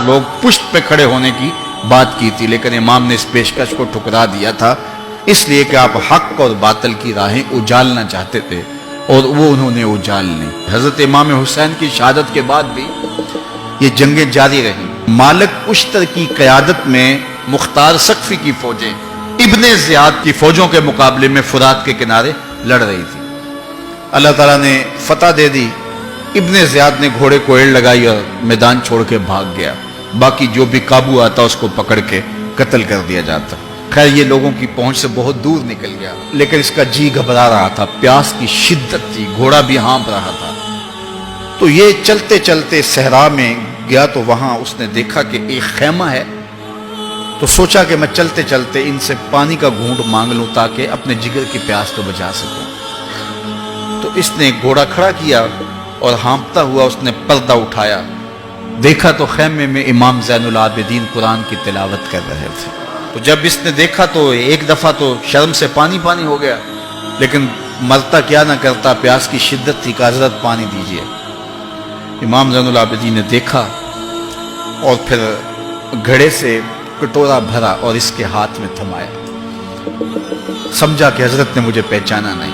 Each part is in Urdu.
لوگ پشت پہ کھڑے ہونے کی بات کی تھی، لیکن امام نے اس پیشکش کو ٹھکرا دیا تھا، اس لیے کہ آپ حق اور باطل کی راہیں اجالنا چاہتے تھے، اور وہ انہوں نے اجال لی۔ حضرت امام حسین کی شہادت کے بعد بھی یہ جنگیں جاری رہیں۔ مالک اشتر کی قیادت میں مختار سقفی کی فوجیں ابن زیاد کی فوجوں کے مقابلے میں فرات کے کنارے لڑ رہی تھی۔ اللہ تعالیٰ نے فتح دے دی، ابن زیاد نے گھوڑے کو ایڑ لگائی اور میدان چھوڑ کے بھاگ گیا، باقی جو بھی قابو آتا اس کو پکڑ کے قتل کر دیا جاتا۔ خیر یہ لوگوں کی پہنچ سے بہت دور نکل گیا، لیکن اس کا جی گھبرا رہا تھا، پیاس کی شدت تھی، گھوڑا بھی ہانپ رہا تھا۔ تو یہ چلتے چلتے صحرا میں گیا تو وہاں اس نے دیکھا کہ ایک خیمہ ہے، تو سوچا کہ میں چلتے چلتے ان سے پانی کا گھونٹ مانگ لوں تاکہ اپنے جگر کی پیاس تو بچا سکوں۔ تو اس نے گھوڑا کھڑا کیا اور ہانپتا ہوا اس نے پردہ اٹھایا، دیکھا تو خیمے میں امام زین العابدین قرآن کی تلاوت کر رہے تھے۔ تو جب اس نے دیکھا تو ایک دفعہ تو شرم سے پانی پانی ہو گیا، لیکن مرتا کیا نہ کرتا، پیاس کی شدت تھی کہ حضرت پانی دیجئے۔ امام زین العابدین نے دیکھا اور پھر گھڑے سے کٹورا بھرا اور اس کے ہاتھ میں تھمایا، سمجھا کہ حضرت نے مجھے پہچانا نہیں،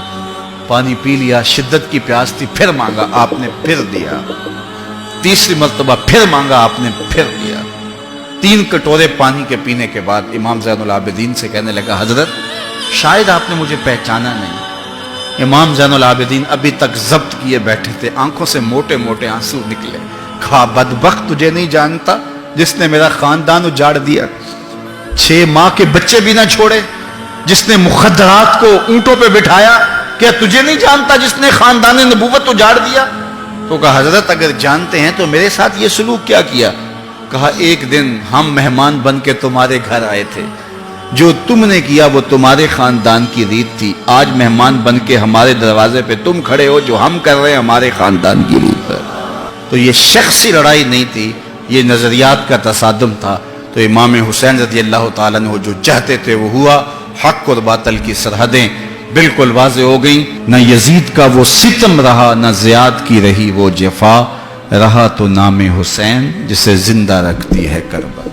پانی پی لیا، شدت کی پیاس تھی، پھر مانگا، آپ نے پھر دیا، تیسری مرتبہ پھر مانگا، آپ نے پھر دیا۔ 3 کٹورے پانی کے پینے کے بعد امام زین العابدین سے کہنے لگا، حضرت شاید آپ نے مجھے پہچانا نہیں۔ امام زین العابدین ابھی تک ضبط کیے بیٹھے تھے، آنکھوں سے موٹے موٹے آنسو نکلے۔ کہا بدبخت، تجھے نہیں جانتا جس نے میرا خاندان اجاڑ دیا، 6 ماہ کے بچے بھی نہ چھوڑے، جس نے مخدرات کو اونٹوں پہ بٹھایا، کیا تجھے نہیں جانتا جس نے خاندان نبوت اجاڑ دیا؟ تو کہا حضرت اگر جانتے ہیں تو میرے ساتھ یہ سلوک کیا کیا؟ کہا ایک دن ہم مہمان بن کے تمہارے گھر آئے تھے، جو تم نے کیا وہ تمہارے خاندان کی ریت تھی، آج مہمان بن کے ہمارے دروازے پہ تم کھڑے ہو، جو ہم کر رہے ہیں ہمارے خاندان کی ریت ہے۔ تو یہ شخصی لڑائی نہیں تھی، یہ نظریات کا تصادم تھا۔ تو امام حسین رضی اللہ تعالیٰ عنہ جو چاہتے تھے وہ ہوا، حق اور باطل کی سرحدیں بالکل واضح ہو گئیں، نہ یزید کا وہ ستم رہا، نہ زیاد کی رہی وہ جفا، رہا تو نام حسین جسے زندہ رکھتی ہے کربلا۔